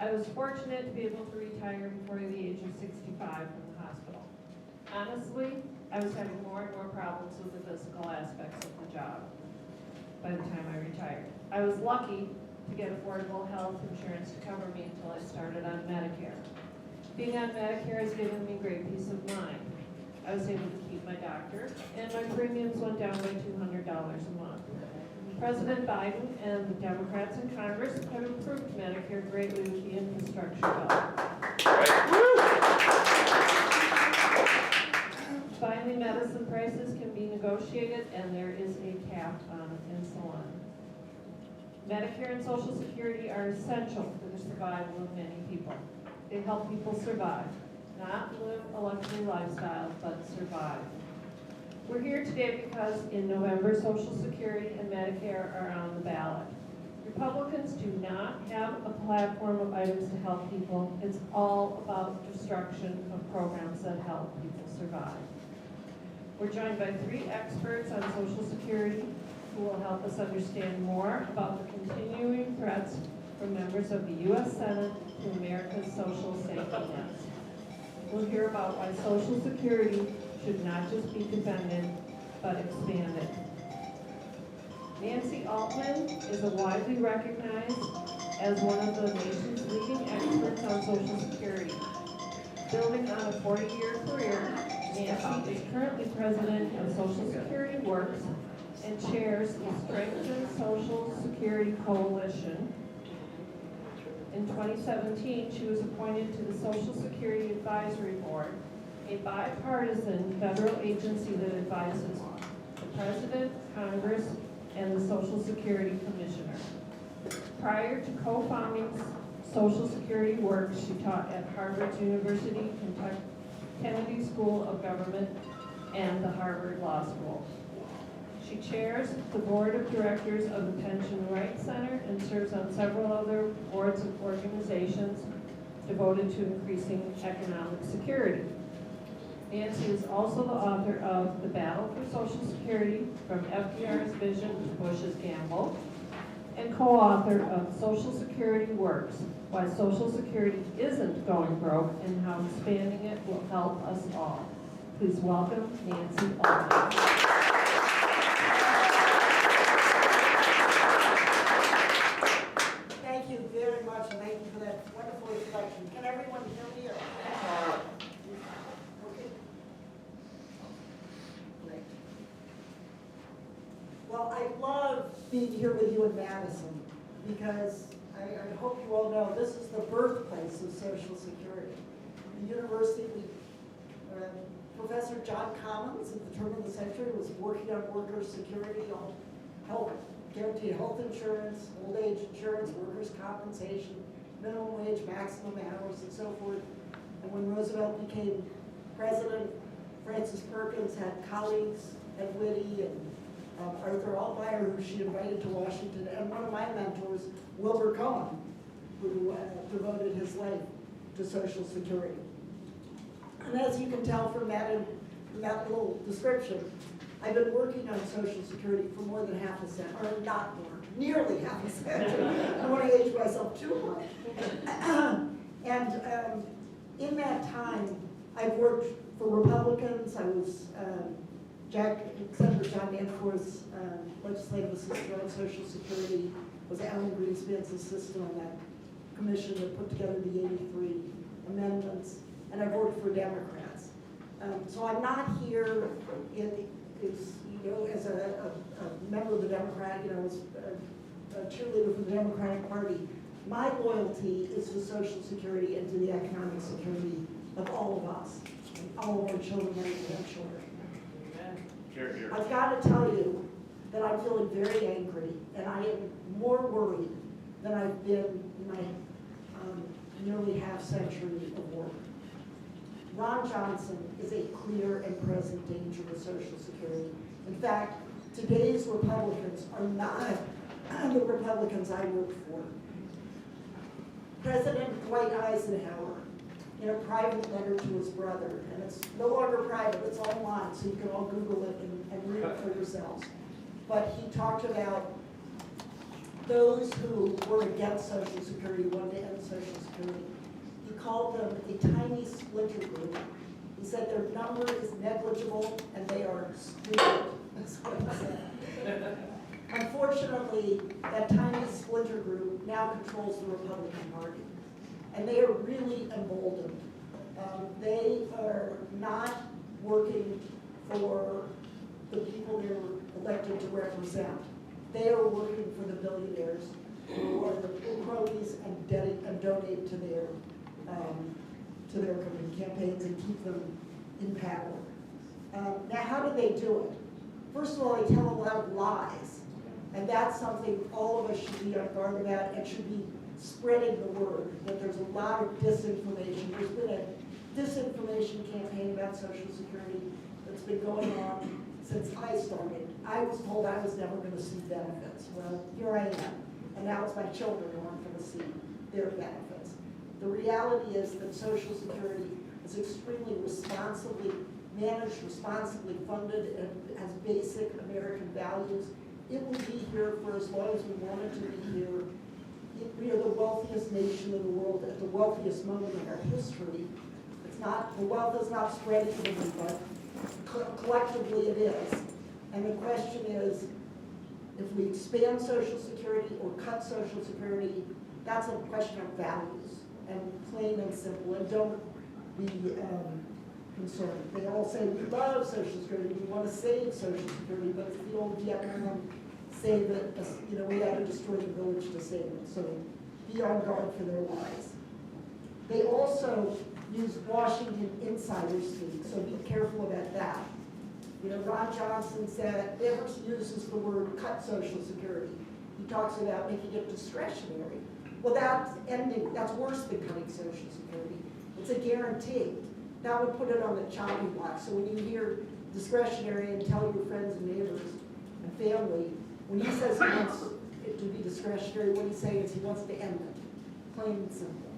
I was fortunate to be able to retire before the age of 65 from the hospital. Honestly, I was having more and more problems with the physical aspects of the job by the time I retired. I was lucky to get affordable health insurance to cover me until I started on Medicare. Being on Medicare has given me great peace of mind. I was able to keep my doctor, and my premiums went down by $200 a month. President Biden and the Democrats in Congress have improved Medicare greatly with the infrastructure bill. Finally, medicine prices can be negotiated, and there is a cap on insulin. Medicare and Social Security are essential for the survival of many people. They help people survive, not live a luxury lifestyle, but survive. We're here today because in November, Social Security and Medicare are on the ballot. Republicans do not have a platform of items to help people. It's all about destruction of programs that help people survive. We're joined by 3 experts on Social Security who will help us understand more about the continuing threats from members of the U.S. Senate to America's social safety nets. We'll hear about why Social Security should not just be defended, but expanded. Nancy Altman is widely recognized as one of the nation's leading experts on Social Security. Building on a 40-year career, Nancy is currently president of Social Security Works and chairs the Strengthen Social Security Coalition. In 2017, she was appointed to the Social Security Advisory Board, a bipartisan federal agency that advises the President, Congress, and the Social Security Commissioner. Prior to co-founding Social Security Works, she taught at Harvard University, Kennedy School of Government, and the Harvard Law School. She chairs the board of directors of the Pension Rights Center and serves on several other boards of organizations devoted to increasing economic security. Nancy is also the author of The Battle for Social Security, From FDR's Vision to Bush's Gamble, and co-author of Social Security Works, Why Social Security Isn't Going Broke and How Expanding It Will Help Us All. Please welcome Nancy Altman. Thank you very much, and thank you for that wonderful introduction. Can everyone hear me? Okay. Great. Well, I love being here with you in Madison because I hope you all know this is the birthplace of Social Security. The university, Professor John Commons at the turn of the century was working on worker security, on health, guaranteed health insurance, old age insurance, workers' compensation, minimum wage, maximum hours, and so forth. And when Roosevelt became president, Francis Perkins had colleagues, Ed Whitty and Arthur Altmeyer, who she invited to Washington, and one of my mentors, Wilbur Cohen, who devoted his life to Social Security. And as you can tell from that little description, I've been working on Social Security for more than half a century, or not more, nearly half a century. I don't want to age myself too much. And in that time, I've worked for Republicans. I was Senator John Danforth's legislative assistant on Social Security, was Alan Greenspan's assistant on that commission that put together the 83 amendments, and I've worked for Democrats. So I'm not here as a member of the Democrat, as a cheerleader for the Democratic Party. My loyalty is to Social Security and to the economic security of all of us, and all of our children and grandchildren. I've got to tell you that I'm feeling very angry, and I am more worried than I've been in my nearly half century of work. Ron Johnson is a clear and present danger to Social Security. In fact, today's Republicans are not the Republicans I worked for. President Dwight Eisenhower, in a private letter to his brother, and it's no longer private, it's online, so you can all Google it and read it for yourselves. But he talked about those who were against Social Security, wanted to end Social Security. He called them a tiny splinter group. He said their number is negligible and they are stupid. That's what he said. Unfortunately, that tiny splinter group now controls the Republican Party. And they are really emboldened. They are not working for the people they're elected to represent. They are working for the billionaires who are the cronies and donate to their campaigns and keep them in power. Now, how do they do it? First of all, they tell a lot of lies, and that's something all of us should be on guard about and should be spreading the word that there's a lot of disinformation. There's been a disinformation campaign about Social Security that's been going on since I started. I was told I was never going to see benefits. Well, here I am, and now it's my children who aren't going to see their benefits. The reality is that Social Security is extremely responsibly managed, responsibly funded, and has basic American values. It will be here for as long as we want it to be here. We are the wealthiest nation in the world at the wealthiest moment in our history. It's not, the wealth is not spread evenly, but collectively it is. And the question is, if we expand Social Security or cut Social Security, that's a question of values, and plain and simple, and don't be concerned. They all say, we love Social Security, we want to save Social Security, but it's the old Vietnam, save it, we had to destroy the village to save it. So be on guard for their lies. They also use Washington insider speak, so be careful about that. Ron Johnson never uses the word cut Social Security. He talks about making it discretionary. Well, that's worse than cutting Social Security. It's a guarantee. That would put it on the chopping block. So when you hear discretionary and tell your friends and neighbors and family, when he says he wants it to be discretionary, what he's saying is he wants to end it, plain and simple.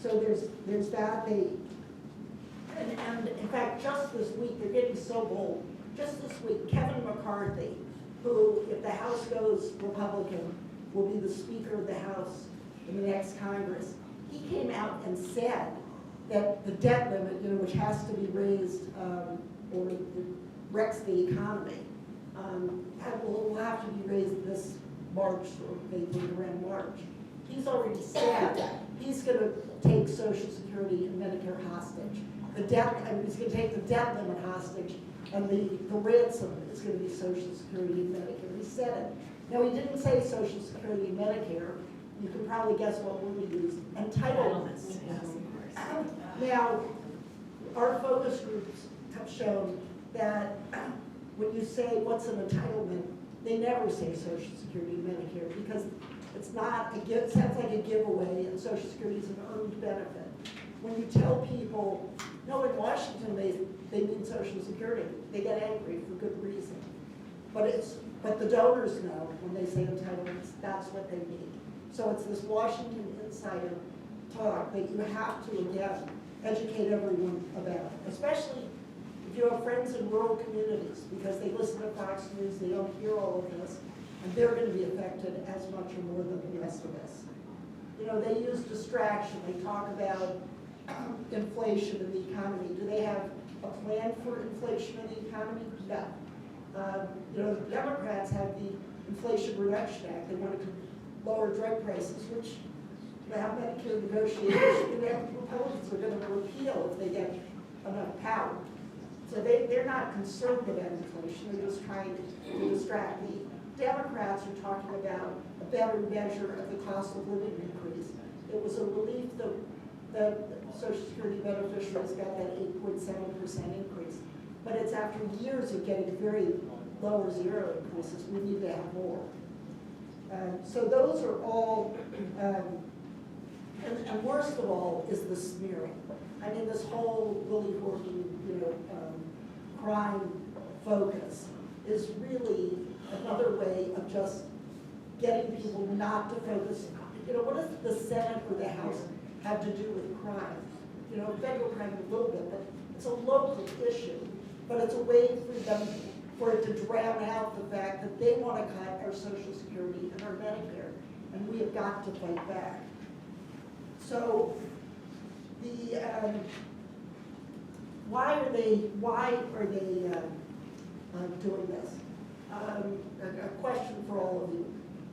So there's that. And in fact, just this week, they're getting so bold. Just this week, Kevin McCarthy, who, if the House goes Republican, will be the Speaker of the House in the next Congress, he came out and said that the debt limit, which has to be raised, or it wrecks the economy, will have to be raised this March, or maybe around March. He's already said he's going to take Social Security and Medicare hostage. He's going to take the debt limit hostage, and the ransom is going to be Social Security and Medicare. He said it. Now, he didn't say Social Security and Medicare. You can probably guess what word he used. Entitlements. Now, our focus groups have shown that when you say what's an entitlement, they never say Social Security and Medicare because it's not, it sounds like a giveaway, and Social Security is an earned benefit. When you tell people, no, in Washington they mean Social Security, they get angry for good reason. But the donors know when they say entitlements, that's what they mean. So it's this Washington insider talk that you have to, again, educate everyone about, especially if you have friends in rural communities, because they listen to Fox News, they don't hear all of this, and they're going to be affected as much or more than the rest of us. They use distraction. They talk about inflation in the economy. Do they have a plan for inflation in the economy? No. The Democrats have the Inflation Reduction Act. They wanted to lower drug prices, which they have Medicare negotiations. The Republicans are going to repeal if they get enough power. So they're not concerned about inflation. They're just trying to distract. The Democrats are talking about a better measure of the cost of living increase. It was a relief that Social Security beneficiaries got that 8.7% increase. But it's after years of getting very low or zero increases, we need to have more. So those are all, and worst of all is the smearing. I mean, this whole Willie Horton, crime focus is really another way of just getting people not to focus. What does the Senate or the House have to do with crime? Federal crime a little bit, but it's a local issue. But it's a way for it to drown out the fact that they want to cut our Social Security and our Medicare and we have got to fight back. So the why are they doing this? A question for all of you.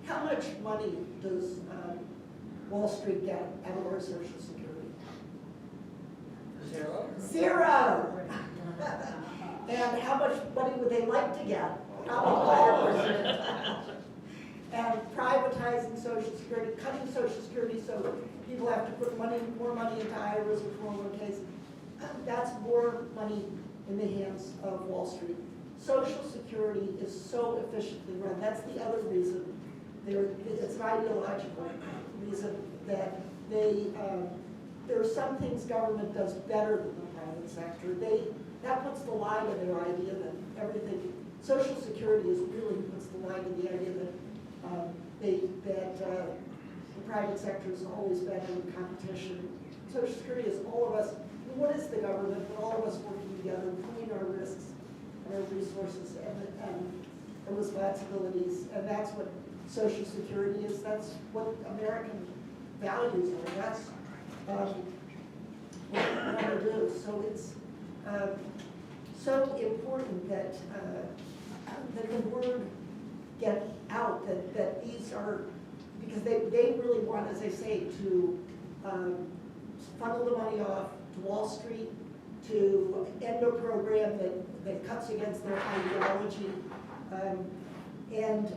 How much money does Wall Street get out of our Social Security? Zero. And how much money would they like to get? Probably 5%. And privatizing Social Security, cutting Social Security so people have to put more money into IRAs or 401ks. That's more money in the hands of Wall Street. Social Security is so efficiently run. That's the other reason. It's an ideological reason that there are some things government does better than the private sector. That puts the lie to their idea that everything, Social Security is really puts the lie to the idea that the private sector is always better in competition. Social Security is all of us. What is the government? But all of us working together, pooling our risks and our resources and responsibilities, and that's what Social Security is. That's what American values are. That's what we want to do. So it's so important that the word get out that these are, because they really want, as I say, to funnel the money off to Wall Street, to end a program that cuts against their ideology, and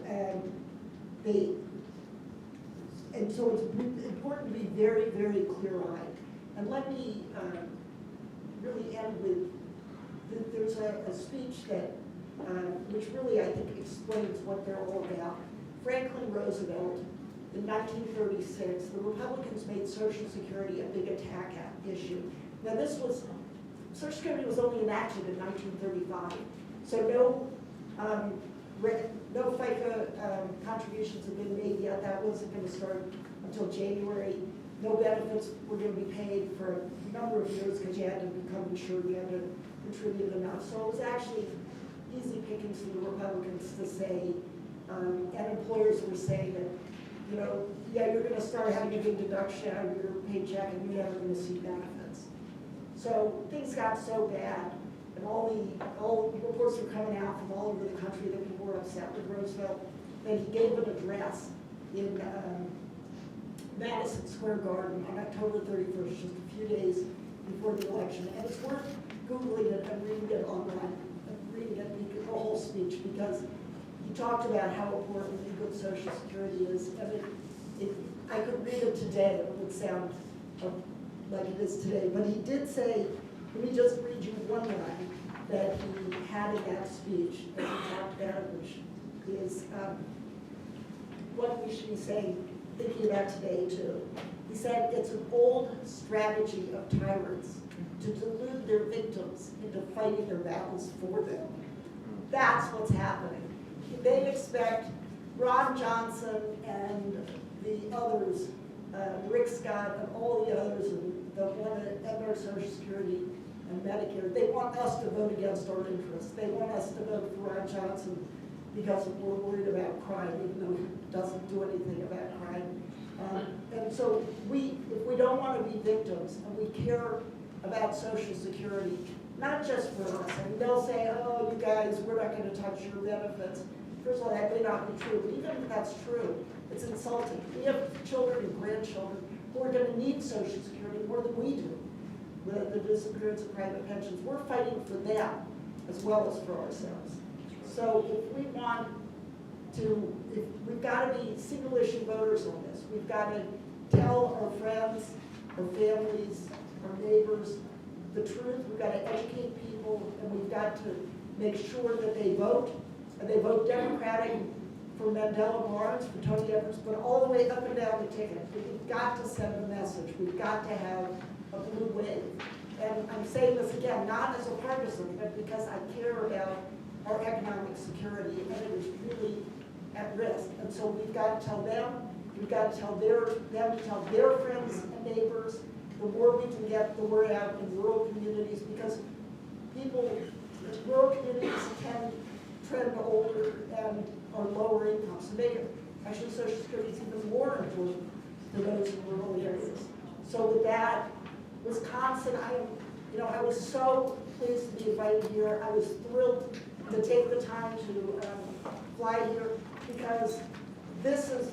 so it's important to be very, very clear-eyed. And let me really end with, there's a speech that, which really I think explains what they're all about. Franklin Roosevelt, in 1936, the Republicans made Social Security a big attack issue. Now Social Security was only enacted in 1935, so no FICA contributions have been made yet. That wasn't going to start until January. No benefits were going to be paid for a number of years because you had to become insured, you had to contribute enough. So it was actually easy pickings for the Republicans to say, and employers were saying that, you know, yeah, you're going to start having a big deduction out of your paycheck and you're never going to see benefits. So things got so bad, and all the reports were coming out from all over the country that people were upset with Roosevelt, that he gave an address in Madison Square Garden on October 31st, just a few days before the election. And it's worth Googling it and reading it online, the whole speech, because he talked about how important good Social Security is. And I could read it today, it would sound like it is today. But he did say, let me just read you one line that he had in that speech that he talked about, which is what we should be saying, thinking about today too. He said, it's an old strategy of tyrants to delude their victims into fighting their battles for them. That's what's happening. They expect Ron Johnson and the others, Rick Scott and all the others, and the one at our Social Security and Medicare, they want us to vote against our interests. They want us to vote for Ron Johnson because we're worried about crime, even though he doesn't do anything about crime. And so if we don't want to be victims and we care about Social Security, not just for us, and they'll say, oh, you guys, we're not going to touch your benefits. First of all, that may not be true, but even if that's true, it's insulting. We have children and grandchildren who are going to need Social Security more than we do. With the disappearance of private pensions, we're fighting for them as well as for ourselves. So if we want to, we've got to be single issue voters on this. We've got to tell our friends, our families, our neighbors the truth. We've got to educate people, and we've got to make sure that they vote, and they vote Democratic for Mandela Barnes, for Tony Evers, but all the way up and down the ticket. We've got to send a message. We've got to have a blue wave. And I'm saying this again, not as a partisan, but because I care about our economic security, and it is really at risk. And so we've got to tell them, we've got to tell them to tell their friends and neighbors. The more we can get the word out in rural communities, because people in rural communities can trend older and are lower income. So Actually, Social Security is even more important to those in rural areas. So with that, Wisconsin, I was so pleased to be invited here. I was thrilled to take the time to fly here because this is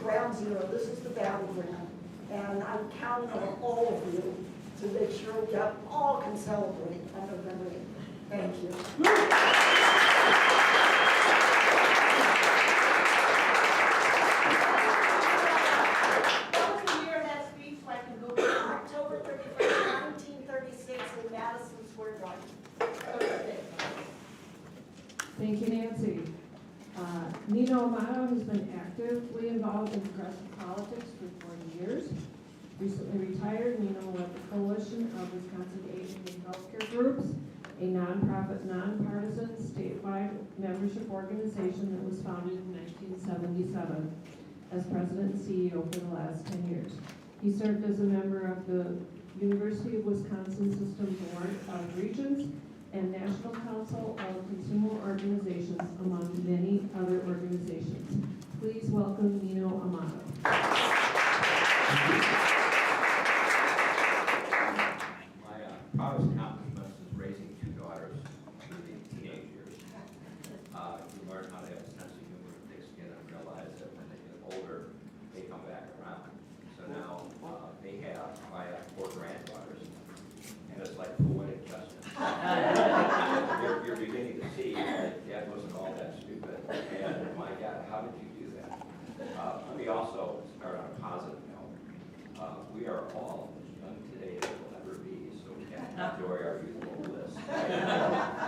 ground zero. This is the battleground, and I'm counting on all of you to make sure we all can celebrate on November 8th. Thank you. What was the year of that speech so I can go to October 31st, 1936 in Madison Square Garden. Thank you, Nancy. Nino Amato has been actively involved in progressive politics for 40 years. Recently retired, Nino led the Coalition of Wisconsin Aging and Healthcare Groups, a nonprofit, nonpartisan, statewide membership organization that was founded in 1977 as president and CEO for the last 10 years. He served as a member of the University of Wisconsin System Board of Regents and National Council of Consumer Organizations, among many other organizations. Please welcome Nino Amato. My proudest accomplishment is raising two daughters through the teenage years. You learn how to have a sense of humor and thick skin and realize that when they get older, they come back around. So now they have four granddaughters, and it's like poetic justice. You're beginning to see that Dad wasn't all that stupid, and my God, how did you do that? Let me also start on a positive note. We are all as young today as we'll ever be, so we can enjoy our youthful bliss.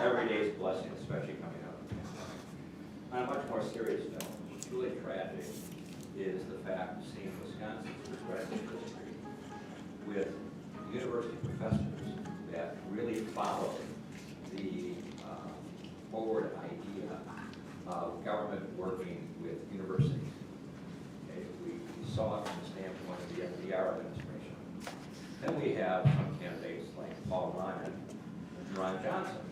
Every day's blessing, especially coming out of the pandemic. On a much more serious note, what's truly tragic is the fact of seeing Wisconsin's progressive history with university professors that really follow the forward idea of government working with universities. Okay, we saw it from the standpoint of the FDR administration. Then we have some candidates like Paul Ryan and Ron Johnson,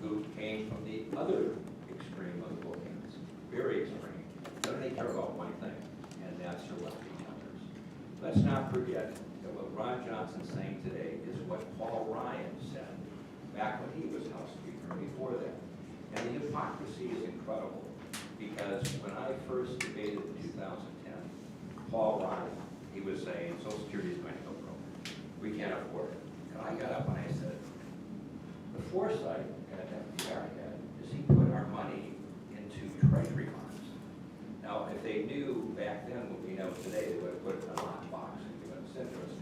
who came from the other extreme of the bookends, very extreme. But they care about one thing, and that's electing numbers. Let's not forget that what Ron Johnson's saying today is what Paul Ryan said back when he was House Speaker, before that. And the hypocrisy is incredible, because when I first debated in 2010, Paul Ryan, he was saying Social Security is going to go broke. We can't afford it. And I got up and I said, the foresight that FDR had is he put our money into treasury bonds. Now, if they knew back then what we know today, they would have put it in a lockbox and given us interest.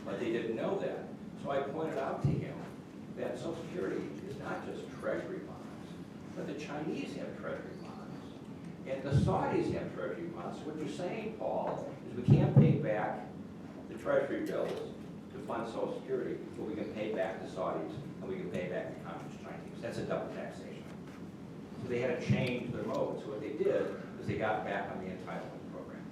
But they didn't know that. So I pointed out to him that Social Security is not just treasury bonds, but the Chinese have treasury bonds. And the Saudis have treasury bonds. So what you're saying, Paul, is we can't pay back the treasury bills to fund Social Security, but we can pay back the Saudis and we can pay back the Communist Chinese. That's a double taxation. So they had to change their mode. So what they did is they got back on the entitlement program,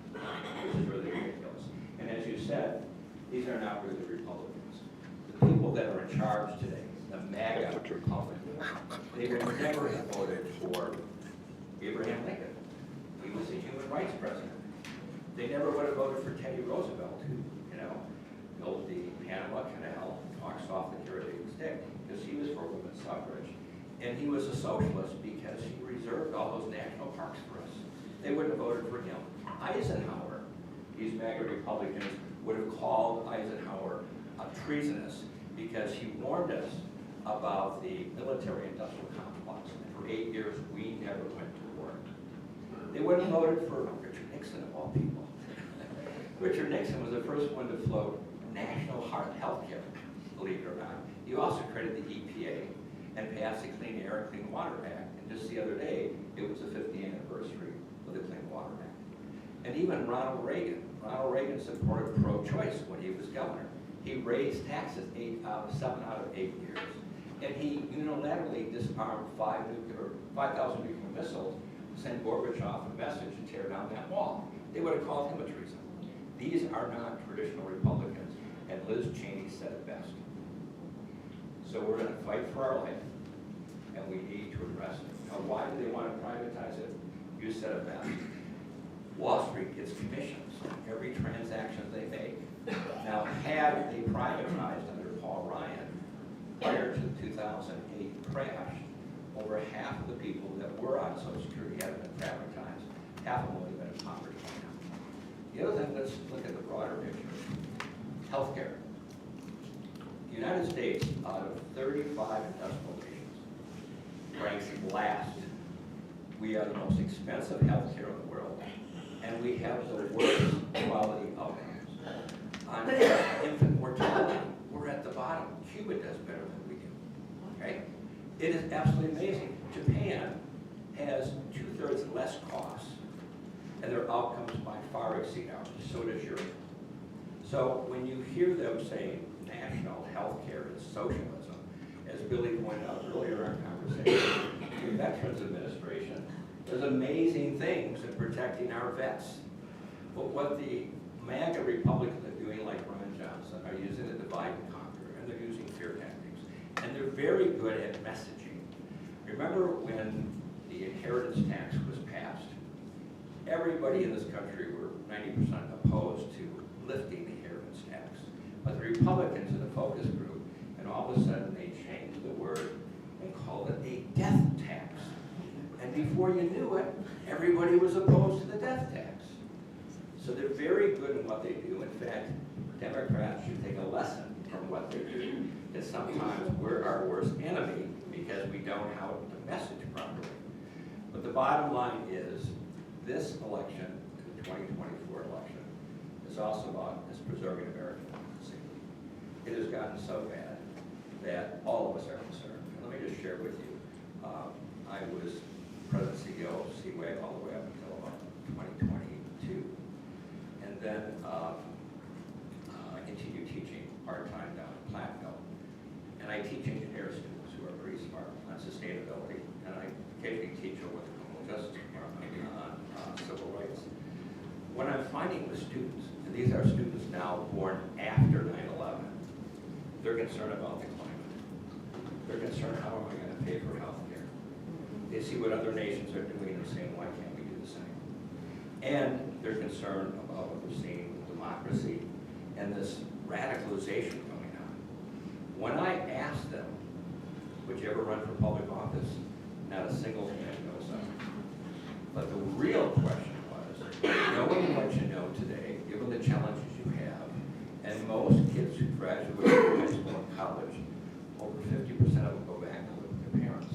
which is really ridiculous. And as you said, these are not really Republicans. The people that are in charge today, the MAGA Republicans, they would never have voted for Abraham Lincoln. He was a human rights president. They never would have voted for Teddy Roosevelt, who, built the Panama Canal, talks off the Caribbean stick, because he was for women's suffrage. And he was a socialist because he reserved all those national parks for us. They wouldn't have voted for him. Eisenhower, these MAGA Republicans would have called Eisenhower treasonous because he warned us about the military-industrial complex. And for 8 years, we never went to war. They wouldn't have voted for Richard Nixon, of all people. Richard Nixon was the first one to float national health care, believe it or not. He also created the EPA and passed the Clean Air and Clean Water Act. And just the other day, it was the 50th anniversary of the Clean Water Act. And even Ronald Reagan supported pro-choice when he was governor. He raised taxes 7 out of 8 years. And he unilaterally disarmed 5,000 nuclear missiles to send Gorbachev a message to tear down that wall. They would have called him a treason. These are not traditional Republicans, and Liz Cheney said it best. So we're going to fight for our life, and we need to address it. Now, why do they want to privatize it? You said it best. Street gets commissions on every transaction they make. Now, had they privatized under Paul Ryan prior to the 2008 crash, over half of the people that were on Social Security had been privatized. Half of them would have been in poverty by now. The other thing, let's look at the broader picture. Healthcare. The United States, out of 35 industrial nations, ranks last. We are the most expensive healthcare in the world, and we have the worst quality outcomes. On infant mortality, we're at the bottom. Cuba does better than we do. Okay? It is absolutely amazing. Japan has 2/3 less costs, and their outcomes by far exceed ours. So does Europe. So when you hear them saying national health care is socialism, as Billy pointed out earlier in our conversation, the Veterans Administration does amazing things in protecting our vets. But what the MAGA Republicans are doing, like Ron Johnson, are using the divide and conquer, and they're using fear tactics. And they're very good at messaging. Remember when the inheritance tax was passed? Everybody in this country were 90% opposed to lifting the inheritance tax. But the Republicans in the focus group, and all of a sudden they changed the word and called it a death tax. And before you knew it, everybody was opposed to the death tax. So they're very good in what they do. In fact, Democrats should take a lesson from what they do, that sometimes we're our worst enemy because we don't know how to message properly. But the bottom line is, this election, the 2024 election, is also about preserving American democracy. It has gotten so bad that all of us are concerned. And let me just share with you, I was president CEO of CWAG all the way up until about 2022. And then I continued teaching part-time down in Platteville. And I teach engineer students who are pretty smart on sustainability. And I occasionally teach over the criminal justice department on civil rights. What I'm finding with students, and these are students now born after 9/11, they're concerned about the climate. They're concerned, how am I going to pay for health care? They see what other nations are doing and saying, why can't we do the same? And they're concerned about what we're seeing with democracy and this radicalization going on. When I ask them, would you ever run for public office? Not a single hand goes up. But the real question was, knowing what you know today, given the challenges you have, and most kids who graduate from high school and college, over 50% of them go back and live with their parents.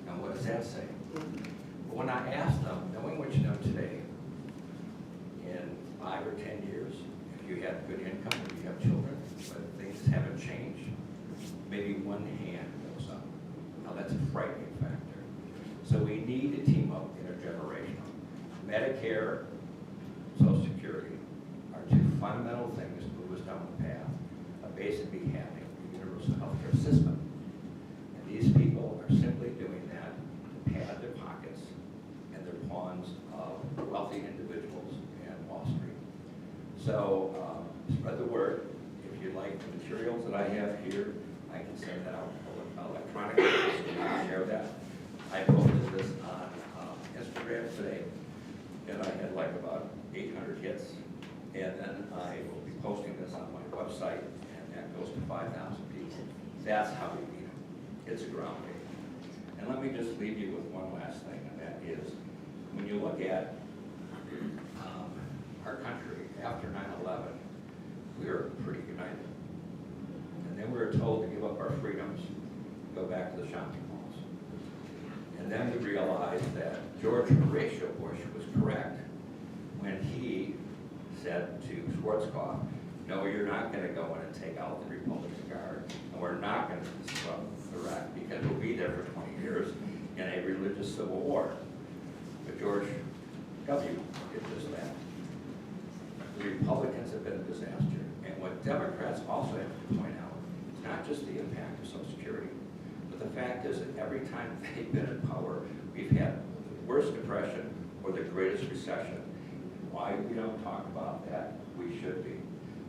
And what does that say? But when I ask them, knowing what you know today, in 5 or 10 years, if you have good income, if you have children, but things haven't changed, maybe one hand goes up. Now that's a frightening factor. So we need to team up intergenerational. Medicare, Social Security are two fundamental things to move us down the path of basically having a universal healthcare system. And these people are simply doing that to pad their pockets, and they're pawns of wealthy individuals and Wall Street. So spread the word. If you like the materials that I have here, I can send that out electronically. So you can share that. I posted this on Instagram today, and I had like about 800 hits. And then I will be posting this on my website, and that goes to 5,000 people. That's how we beat them. It's a ground game. And let me just leave you with one last thing, and that is, when you look at our country after 9/11, we were pretty united. And then we were told to give up our freedoms, go back to the shopping malls. And then we realized that George Horatio Bush was correct when he said to Schwarzkopf, no, you're not going to go in and take out the Republican Guard, and we're not going to disrupt Iraq because we'll be there for 20 years in a religious civil war. But George W. did just that. The Republicans have been a disaster. And what Democrats also have to point out is not just the impact of Social Security, but the fact is that every time they've been in power, we've had the worst depression or the greatest recession. Why we don't talk about that, we should be.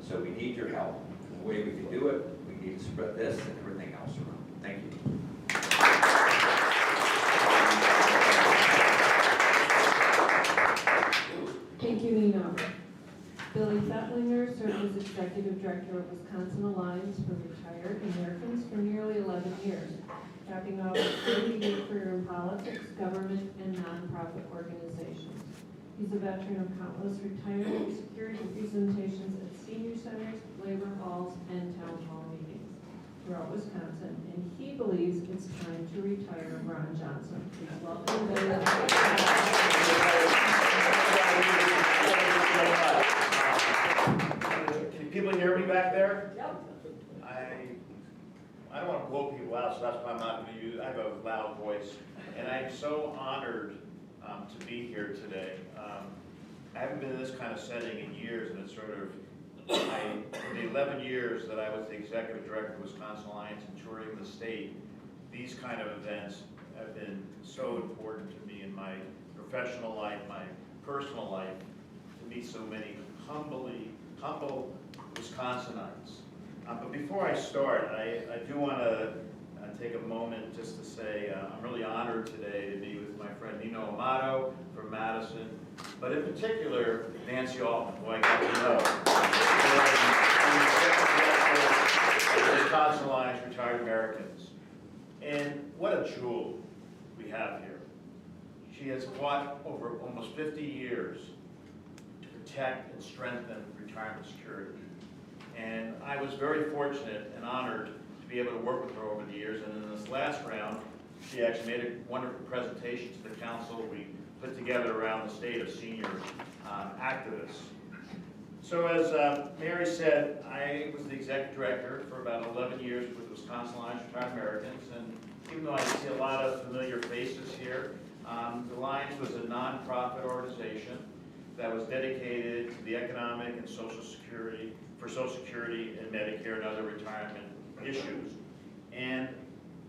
So we need your help. And the way we can do it, we need to spread this and everything else around. Thank you. Thank you, Etlinger served as Executive Director of Wisconsin Alliance for Retired Americans for nearly 11 years, capping off a 30-year career in politics, government, and nonprofit organizations. He's a veteran of countless retirement security presentations at senior centers, labor halls, and town hall meetings throughout Wisconsin, and he believes it's time to retire Ron Johnson. Please welcome Mayor. Can people hear me back there? Yep. I don't want to blow people out, so that's why I'm not going to use, I have a loud voice. And I'm so honored to be here today. I haven't been in this kind of setting in years, and it's sort of, in the 11 years that I was the Executive Director of Wisconsin Alliance and touring the state, these kind of events have been so important to me in my professional life, my personal life, to meet so many humble Wisconsinites. But before I start, I do want to take a moment just to say I'm really honored today to be with my friend Nino Amato from Madison, but in particular, Nancy Altman, who I got to know. And the Wisconsin Alliance Retired Americans. And what a jewel we have here. She has fought over almost 50 years to protect and strengthen retirement security. And I was very fortunate and honored to be able to work with her over the years. And in this last round, she actually made a wonderful presentation to the council we put together around the state of senior activists. So as Mary said, I was the executive director for about 11 years with Wisconsin Alliance Retired Americans. And even though I see a lot of familiar faces here, the Alliance was a nonprofit organization that was dedicated to the economic and Social Security, for Social Security and Medicare and other retirement issues. And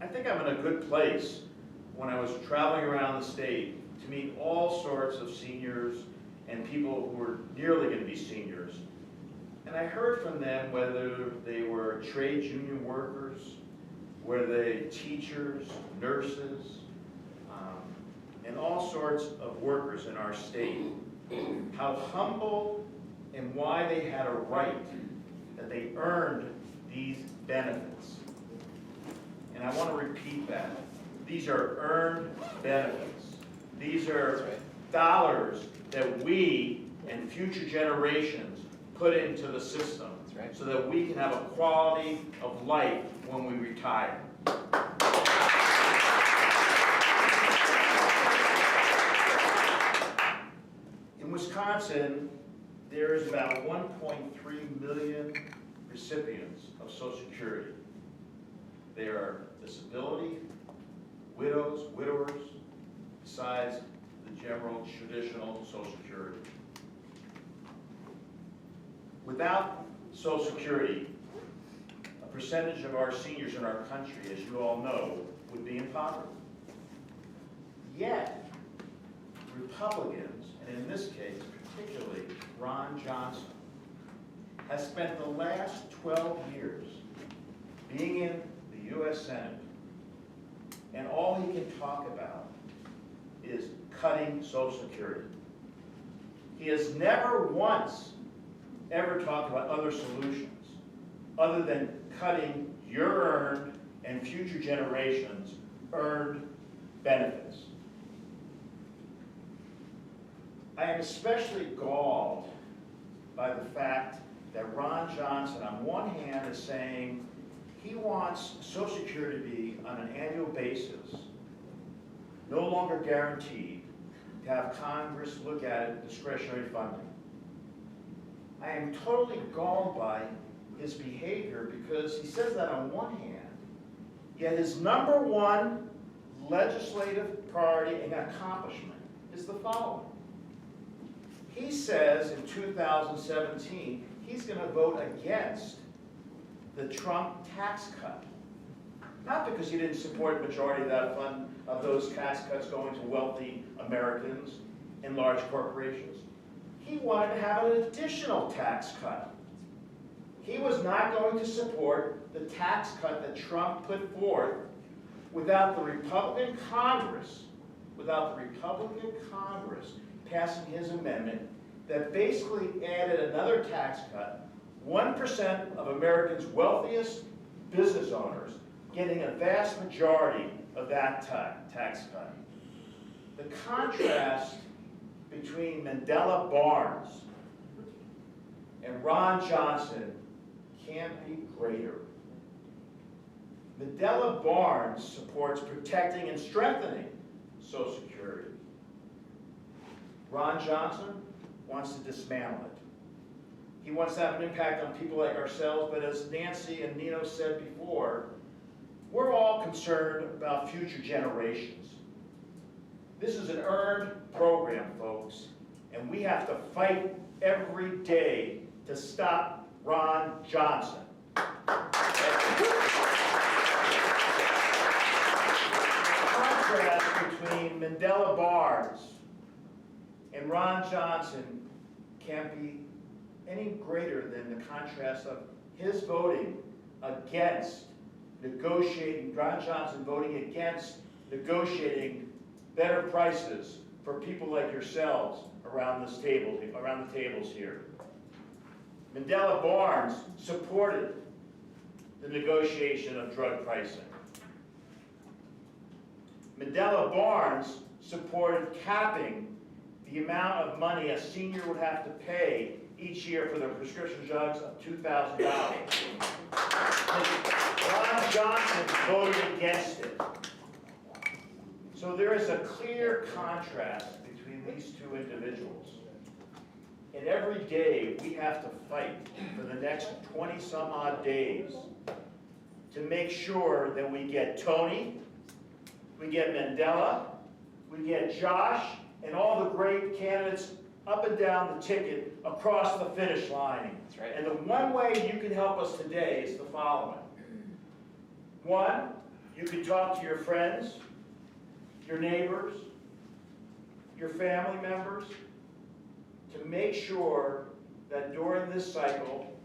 I think I'm in a good place when I was traveling around the state to meet all sorts of seniors and people who were nearly going to be seniors. And I heard from them whether they were trade union workers, whether they teachers, nurses, and all sorts of workers in our state, how humble and why they had a right, that they earned these benefits. And I want to repeat that. These are earned benefits. These are dollars that we and future generations put into the system so that we can have a quality of life when we retire. In Wisconsin, there's about 1.3 million recipients of Social Security. They are disability, widows, widowers, besides the general traditional Social Security. Without Social Security, a percentage of our seniors in our country, as you all know, would be in poverty. Yet, Republicans, and in this case, particularly Ron Johnson, has spent the last 12 years being in the U.S. Senate, and all he can talk about is cutting Social Security. He has never once ever talked about other solutions other than cutting your earned and future generations' earned benefits. I am especially galled by the fact that Ron Johnson, on one hand, is saying he wants Social Security to be, on an annual basis, no longer guaranteed, to have Congress look at it, discretionary funding. I am totally galled by his behavior because he says that on one hand, yet his number one legislative priority and accomplishment is the following. He says in 2017, he's going to vote against the Trump tax cut. Not because he didn't support the majority of that fund, of those tax cuts going to wealthy Americans and large corporations. He wanted to have an additional tax cut. He was not going to support the tax cut that Trump put forth without the Republican Congress passing his amendment that basically added another tax cut, 1% of Americans' wealthiest business owners getting a vast majority of that tax cut. The contrast between Mandela Barnes and Ron Johnson can't be greater. Mandela Barnes supports protecting and strengthening Social Security. Ron Johnson wants to dismantle it. He wants to have an impact on people like ourselves, but as Nancy and Nino said before, we're all concerned about future generations. This is an earned program, folks, and we have to fight every day to stop Ron Johnson. The contrast between Mandela Barnes and Ron Johnson can't be any greater than the contrast of his voting against negotiating, Ron Johnson voting against negotiating better prices for people like yourselves around this table, around the tables here. Mandela Barnes supported the negotiation of drug pricing. Mandela Barnes supported capping the amount of money a senior would have to pay each year for their prescription drugs of $2,000. Ron Johnson voted against it. So there is a clear contrast between these two individuals. And every day we have to fight for the next 20 some odd days to make sure that we get Tony, we get Mandela, we get Josh, and all the great candidates up and down the ticket across the finish line. That's right. And the one way you can help us today is the following. One, you can talk to your friends, your neighbors, your family members, to make sure that during this cycle,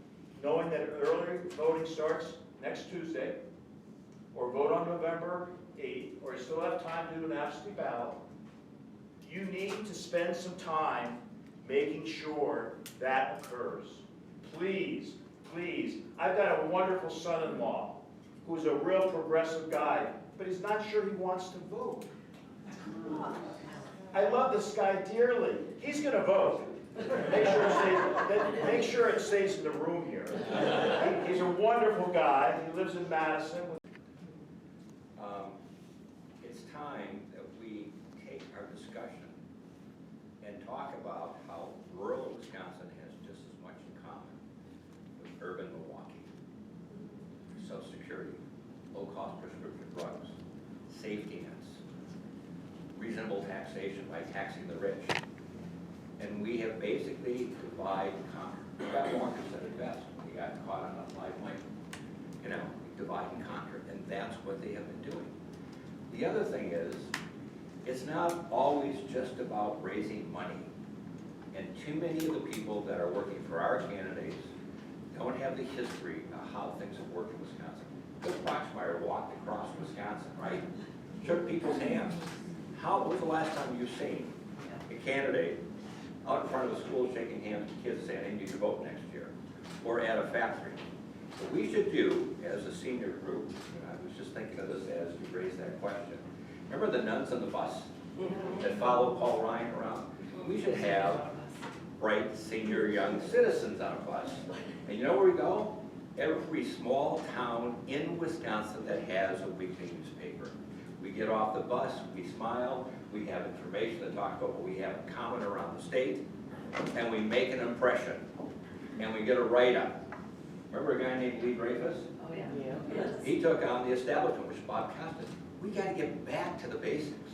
knowing that early voting starts next Tuesday, or vote on November 8th, or you still have time to do an absentee ballot, you need to spend some time making sure that occurs. Please, please. I've got a wonderful son-in-law who's a real progressive guy, but he's not sure he wants to vote. I love this guy dearly. He's going to vote. Make sure it stays in the room here. He's a wonderful guy. He lives in Madison. It's time that we take our discussion and talk about how rural Wisconsin has just as much in common with urban Milwaukee. Social Security, low-cost prescription drugs, safety nets, reasonable taxation by taxing the rich. And we have basically divide and conquer. We got Walker said it best. We got caught on a live mic. You know, divide and conquer. And that's what they have been doing. The other thing is, it's not always just about raising money. And too many of the people that are working for our candidates don't have the history of how things have worked in Wisconsin. Bill Foxmeyer walked across Wisconsin, right? Shook people's hands. When was the last time you've seen a candidate out in front of a school shaking hands with kids saying, hey, you should vote next year, or at a factory? What we should do as a senior group, and I was just thinking of this as you raised that question. Remember the nuns on the bus that followed Paul Ryan around? We should have bright senior young citizens on a bus. And you know where we go? Every small town in Wisconsin that has a weekly newspaper. We get off the bus, we smile, we have information to talk about what we have in common around the state, and we make an impression, and we get a write-up. Remember a guy named Lee Dreyfus? Oh, yeah. He took on the establishment, which Bob Costas. We got to get back to the basics.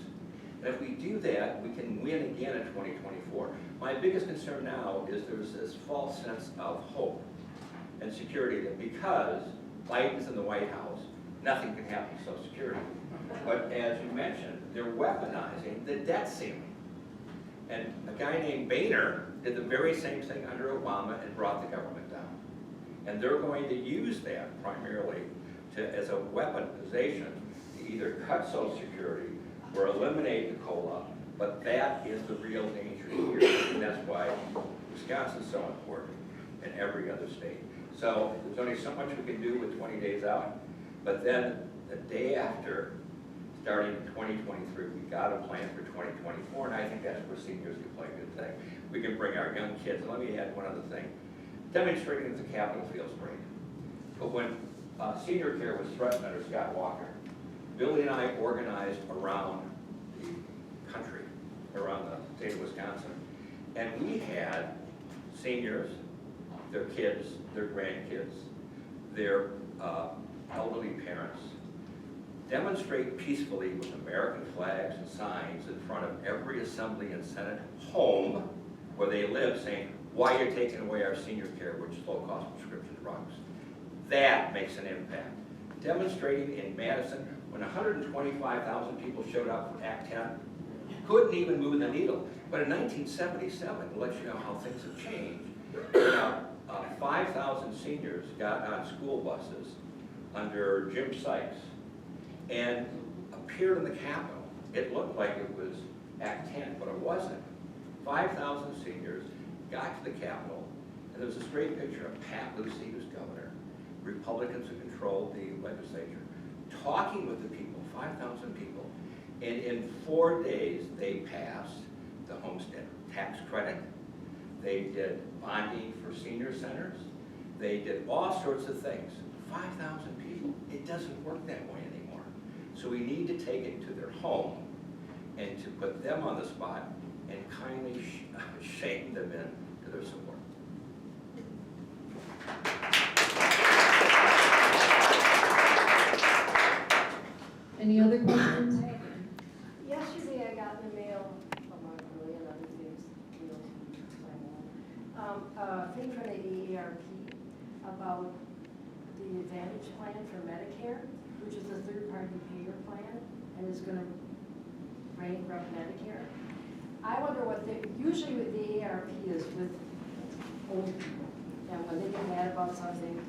And if we do that, we can win again in 2024. My biggest concern now is there's this false sense of hope and security that because Biden's in the White House, nothing can happen to Social Security. But as you mentioned, they're weaponizing the debt ceiling. And a guy named Boehner did the very same thing under Obama and brought the government down. And they're going to use that primarily as a weaponization to either cut Social Security or eliminate the COLA, but that is the real danger here. And that's why Wisconsin's so important in every other state. So there's only so much we can do with 20 days out. But then the day after, starting in 2023, we got a plan for 2024, and I think that's where seniors can play a good thing. We can bring our young kids, and let me add one other thing. Demonstrating that the Capitol feels great. But when senior care was threatened under Scott Walker, Billy and I organized around the country, around the state of Wisconsin, and we had seniors, their kids, their grandkids, their elderly parents, demonstrate peacefully with American flags and signs in front of every Assembly and Senate home where they live, saying, why you're taking away our senior care, which is low-cost prescription drugs. That makes an impact. Demonstrating in Madison, when 125,000 people showed up for Act 10, couldn't even move the needle. But in 1977, to let you know how things have changed, 5,000 seniors got on school buses under Jim Sykes and appeared in the Capitol. It looked like it was Act 10, but it wasn't. 5,000 seniors got to the Capitol, and there was a straight picture of Pat Lucey, who's governor, Republicans who controlled the legislature, talking with the people, 5,000 people. And in 4 days, they passed the homestead tax credit. They did bonding for senior centers. They did all sorts of things. 5,000 people. It doesn't work that way anymore. So we need to take it to their home and to put them on the spot and kindly shame them into their support. Any other questions? Yesterday I got in the mail, among a million other things, a thing from the AARP about the Advantage Plan for Medicare, which is a third-party payer plan, and is going to rank up Medicare. I wonder what usually with the AARP is with old people, and when they get mad about something,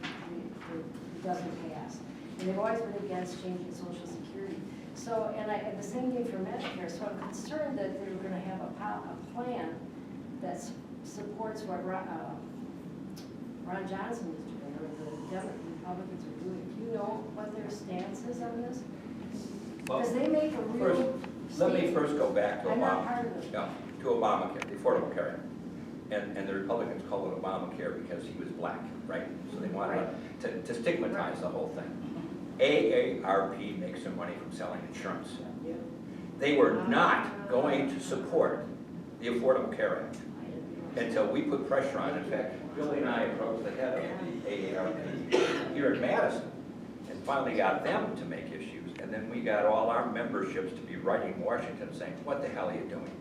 it doesn't pass. And they've always been against changing Social Security. So, and the same thing for Medicare. So I'm concerned that they're going to have a plan that supports what Ron Johnson is doing, or the Republicans are doing. Do you know what their stance is on this? Because they make a real Let me first go back to I'm not part of it. to Obamacare, the Affordable Care Act. And the Republicans call it Obamacare because he was black, right? So they wanted to stigmatize the whole thing. AARP makes some money from selling insurance. They were not going to support the Affordable Care Act until we put pressure on it. In fact, Billy and I approached the head of the AARP here in Madison and finally got them to make issues. And then we got all our memberships to be writing Washington saying, what the hell are you doing?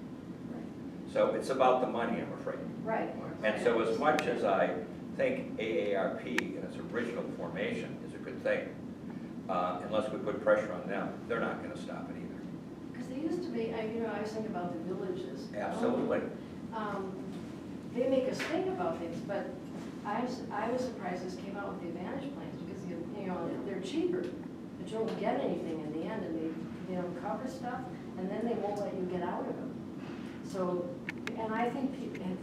So it's about the money, I'm afraid. Right. And so as much as I think AARP in its original formation is a good thing, unless we put pressure on them, they're not going to stop it either. Because they used to be, I was thinking about the villages. Absolutely. They make us think about things, but I was surprised this came out with the Advantage plans because they're cheaper, but you don't get anything in the end, and they don't cover stuff, and then they won't let you get out of them. So, and I think,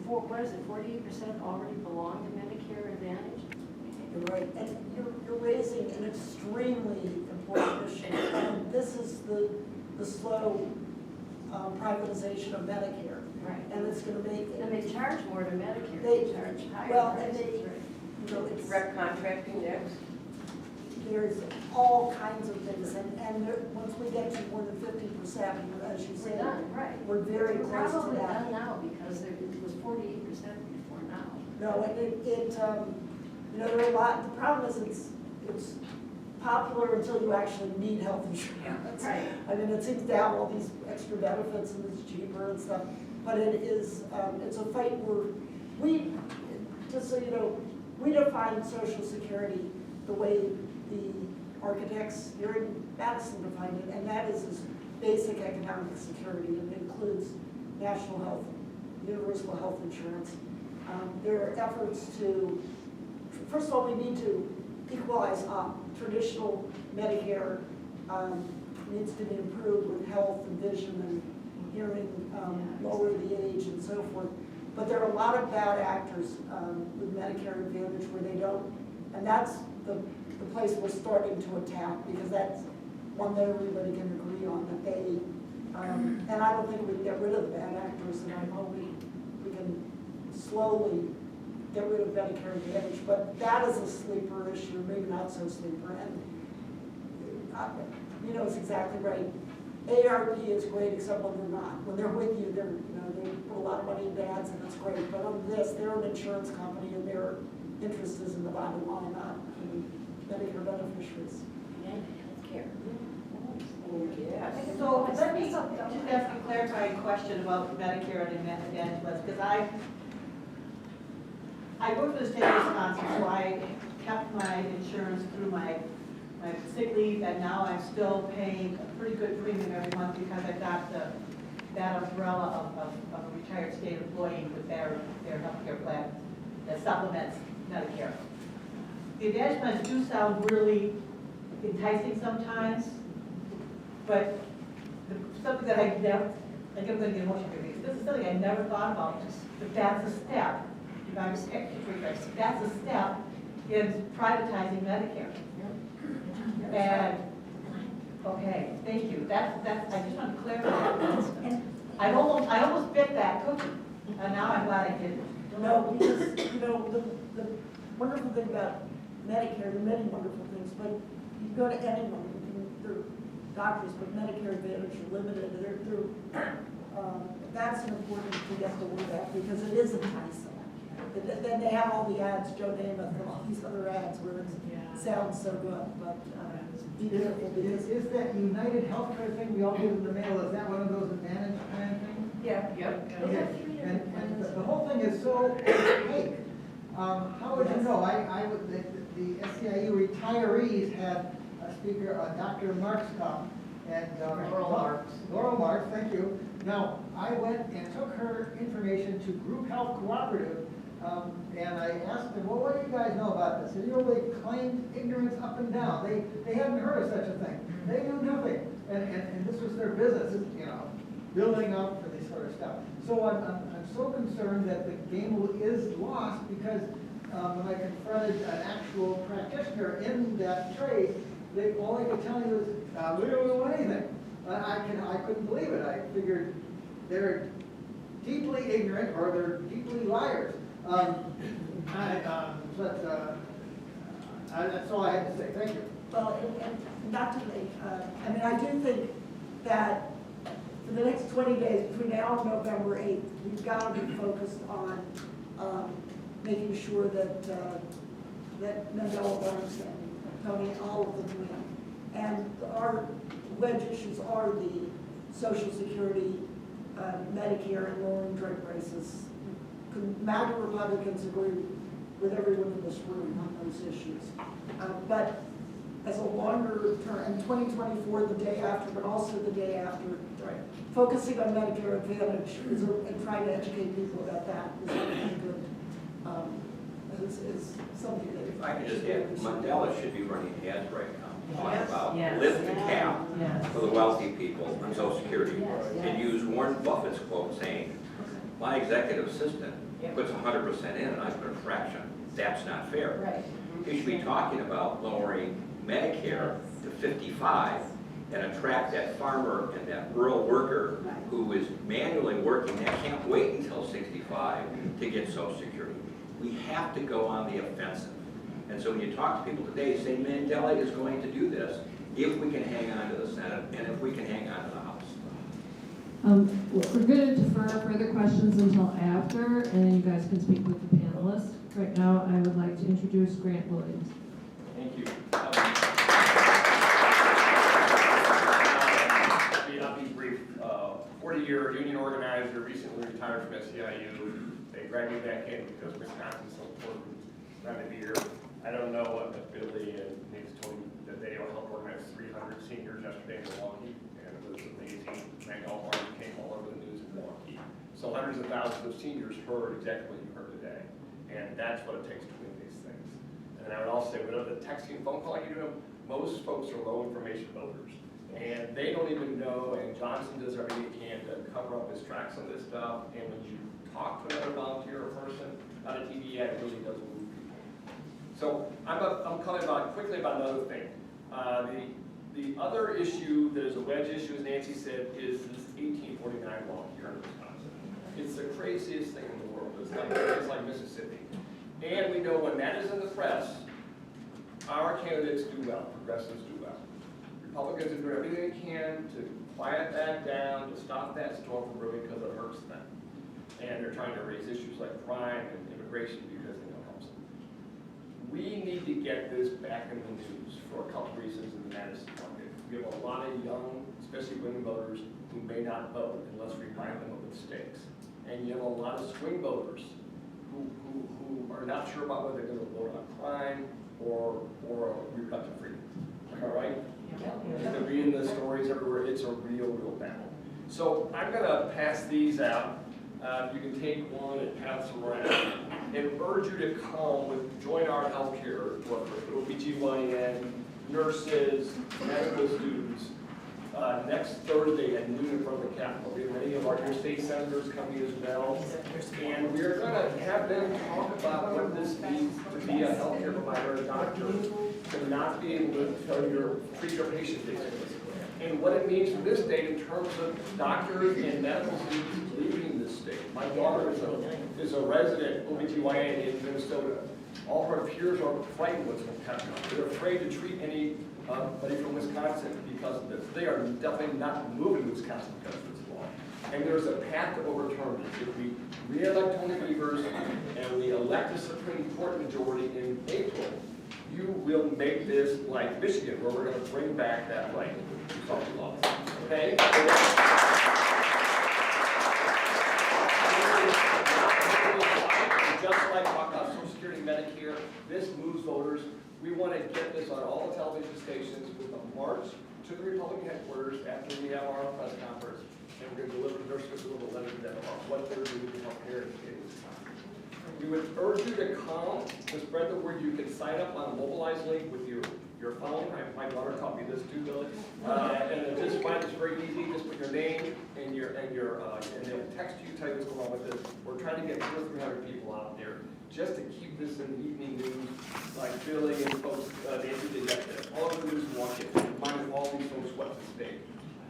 what is it, 48% already belong to Medicare Advantage? You're right, and you're raising an extremely important issue. And this is the slow privatization of Medicare. Right. And it's going to make it. And they charge more to Medicare. They charge higher well, and prices, they, right? you know, it's, Direct contracting next. there's all kinds of things, and once we get to more than 50%, as you We're said, done, right. we're very We're close to probably that. done now because it was 48% before now. No, and there are a lot, the problem is it's popular until you actually need health insurance. Right. I mean, it seems to have all these extra benefits and it's cheaper and stuff, but it is, it's a fight where just so you know, we define Social Security the way the architects here in Madison defined it, and that is basic economic security, and it includes national health, universal health insurance. There are efforts to, first of all, we need to equalize up. Traditional Medicare needs to be improved with health and vision and hearing, lower the age and so forth. But there are a lot of bad actors with Medicare Advantage where they don't, and that's the place we're starting to attack, because that's one that everybody can agree on, that they, and I don't think we can get rid of the bad actors, and I'm hoping we can slowly get rid of Medicare Advantage, but that is a sleeper issue, maybe not so sleeper, and you know, it's exactly right. ARP is great, except when they're not. When they're with you, they're, you know, they put a lot of money in ads, and it's great, but on this, they're an insurance company, and their interest is in the bottom line, not in Medicare beneficiaries. So let me just ask a clarifying question about Medicare and Advantage, because I work for the state of Wisconsin, so I kept my insurance through my sick leave, and now I'm still paying a pretty good premium every month because I've got that umbrella of a retired state employee with their healthcare plan that supplements Medicare. The Advantage plans do sound really enticing sometimes, but something that I never, I think I'm going to get emotional here, because this is something I never thought about, but that's a step. If I'm that's a step in privatizing Medicare. And, okay, thank you. That's, I just want to clarify that. And I almost bit that cookie, and now I'm glad I didn't. No, because, you know, the wonderful thing about Medicare, there are many wonderful things, but you go to anyone, they're doctors, but Medicare Advantage are limited. That's an important to get the word out, because it is enticing. Then they have all the ads, Joe Namath and all these other ads where it sounds so good, but be careful, because Is that United Healthcare thing we all get in the mail, is that one of those Advantage plan things? Yeah, yep. Okay, and the whole thing is so opaque. How would you know? The SEIU retirees had a speaker, Dr. Marks come, and. Laurel Marks, thank you. Now, I went and took her information to Group Health Cooperative, and I asked them, well, what do you guys know about this? And you know, they claimed ignorance up and down. They hadn't heard of such a thing. They knew nothing. And this was their business, you know, building up for this sort of stuff. So I'm so concerned that the game is lost, because when I confronted an actual practitioner in that trade, all they could tell you is, we don't know anything. I couldn't believe it. I figured they're deeply ignorant, or they're deeply liars. That's all I had to say. Thank you. well, and not to make, I mean, I do think that for the next 20 days, between now and November 8th, we've got to be focused on making sure that Mandela Barnes and Tony, all of them win. And our wedge issues are the Social Security, Medicare, and lowering drug prices. MAGA Republicans agree with everyone in this room on those issues. But as a longer term, in 2024, the day after, but also the day after, focusing on Medicare Advantage and trying to educate people about that is really good. Is something that. If I could just add, Mandela should be running ads right now, talking about Yes. lift the cap Yes. for the wealthy people on Social Security, Yes. and use Warren Buffett's quote saying, my executive assistant puts 100% in and I put a fraction. That's not fair. Right. He should be talking about lowering Medicare to 55 and attract that farmer and that rural worker who is manually working that can't wait until 65 to get Social Security. We have to go on the offensive. And so when you talk to people today, say Mandela is going to do this if we can hang on to the Senate and if we can hang on to the House. We're going to defer further questions until after, and then you guys can speak with the panelists. Right now, I would like to introduce Grant Williams. Thank you. I'll be brief. 40-year union organizer, recently retired from SEIU. They dragged me back in because Wisconsin's so important. Glad to be here. I don't know what Billy and Nate told me that they helped organize 300 seniors yesterday in Milwaukee, and it was amazing. Magnolia Farms came all over the news in Milwaukee. So hundreds of thousands of seniors heard exactly what you heard today, and that's what it takes to win these things. And I would also say, whatever the texting and phone call you do, most folks are low information voters, and they don't even know, and Johnson does everything he can to cover up his tracks on this stuff, and when you talk to another volunteer or person. On a TV ad, it really does move people. So I'm coming quickly about another thing. The other issue that is a wedge issue, as Nancy said, is this 1849 law here in Wisconsin. It's the craziest thing in the world. It's like Mississippi. And we know when that is in the press, our candidates do well, progressives do well. Republicans do everything they can to quiet that down, to stop that storm from brewing because it hurts them. And they're trying to raise issues like crime and immigration because they know it helps them. We need to get this back in the news for a couple reasons in the Madison market. We have a lot of young, especially women voters, who may not vote unless we remind them of the stakes. And you have a lot of swing voters who are not sure about whether they're going to vote on crime or reproductive freedom. Am I right? They're reading the stories everywhere. It's a real battle. So I'm going to pass these out. You can take one and pass them around and urge you to join our healthcare workers, OBGYN, nurses, medical students, next Thursday at noon in front of the Capitol. We have many of our state senators coming as well. And we're going to have them talk about what this means to be a healthcare provider, a doctor, to not be able to treat your patient basically. And what it means for this state in terms of doctors and medical students leaving this state. My daughter is a resident OBGYN in Minnesota. All her peers are frightened what's going to happen. They're afraid to treat anybody from Wisconsin because of this. They are definitely not moving to Wisconsin because of this law. And there's a path to overturn this. If we re-elect Tony Beavers and we elect a Supreme Court majority in April, you will make this like Michigan, where we're going to bring back that right to solve the law. Okay? Just like Social Security and Medicare, this moves voters. We want to get this on all the television stations with a march to the Republican headquarters after we have our press conference, and we're going to deliver a letter to them about what they're doing to help care in the state of Wisconsin. We would urge you to come to spread the word. You can sign up on a mobilized link with your phone. My daughter taught me this too, Billy. And just find it's very easy. Just put your name and they'll text you, tell you what's going on with this. We're trying to get 200 or 300 people out there just to keep this in the evening news, like Billy and folks, Nancy did yesterday. All of the news in Milwaukee, reminding all these folks what to stay.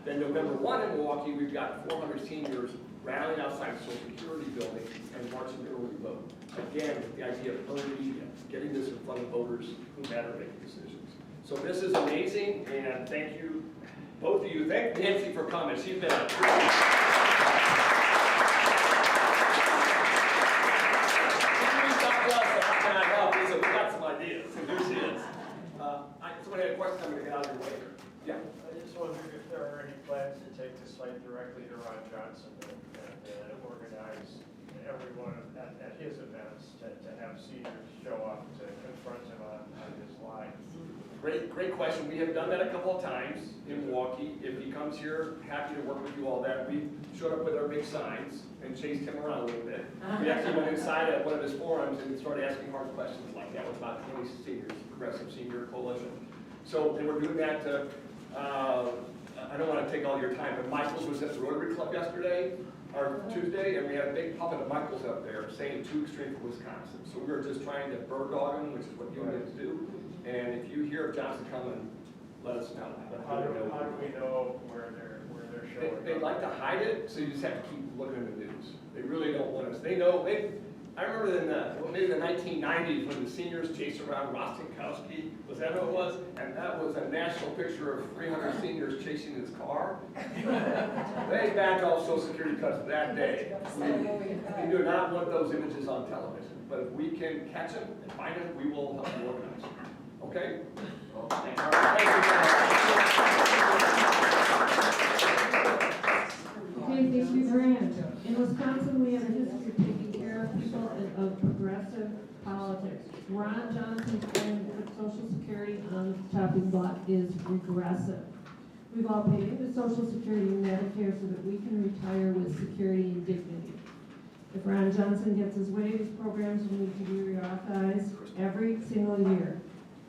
Then November 1 in Milwaukee, we've got 400 seniors rallying outside the Social Security building and marching to early vote. Again, with the idea of early media, getting this in front of voters who matter making decisions. So this is amazing, and thank you, both of you. Thank Nancy for coming. She's been a we've got some ideas. Here she is. Somebody had a question. I'm going to get out of your way here. Yeah. I just wondered if there are any plans to take this fight directly to Ron Johnson and organize everyone at his events to have seniors show up to confront him on his lie. Great question. We have done that a couple of times in Milwaukee. If he comes here, happy to work with you all that. We showed up with our big signs and chased him around a little bit. We actually went inside at one of his forums and started asking hard questions like that with about 20 seniors, Progressive Senior Coalition. So, and we're doing that to, I don't want to take all your time, but Michael's was at the Rotary Club yesterday, or Tuesday, and we had a big puppet of Michael's up there saying too extreme for Wisconsin. So we were just trying to bird dog him, which is what unions do. And if you hear of Johnson coming, let us know. How do we know where they're showing They like to hide it, so you just have to keep looking at the news. They really don't want us. They know. I remember in maybe the 1990s when the seniors chased around Rostenkowski. Was that who it was? And that was a national picture of 300 seniors chasing his car. They backed off Social Security cuts that day. We do not want those images on television. But if we can catch them and find them, we will help you organize. Okay? Thank Okay, thank you, Grant. In Wisconsin, we have a history of taking care of people and of progressive politics. Ron Johnson's plan to put Social Security on the chopping block is regressive. We've all paid into Social Security and Medicare so that we can retire with security and dignity. If Ron Johnson gets his way, these programs will need to be reauthorized every single year.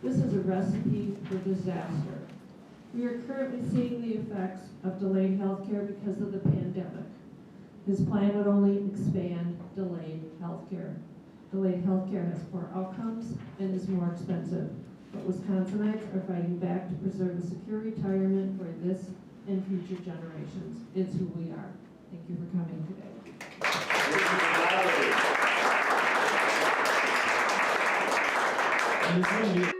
This is a recipe for disaster. We are currently seeing the effects of delayed health care because of the pandemic. His plan would only expand delayed healthcare. Delayed healthcare has poor outcomes and is more expensive. But Wisconsinites are fighting back to preserve a secure retirement for this and future generations. It's who we are. Thank you for coming today. There's going to be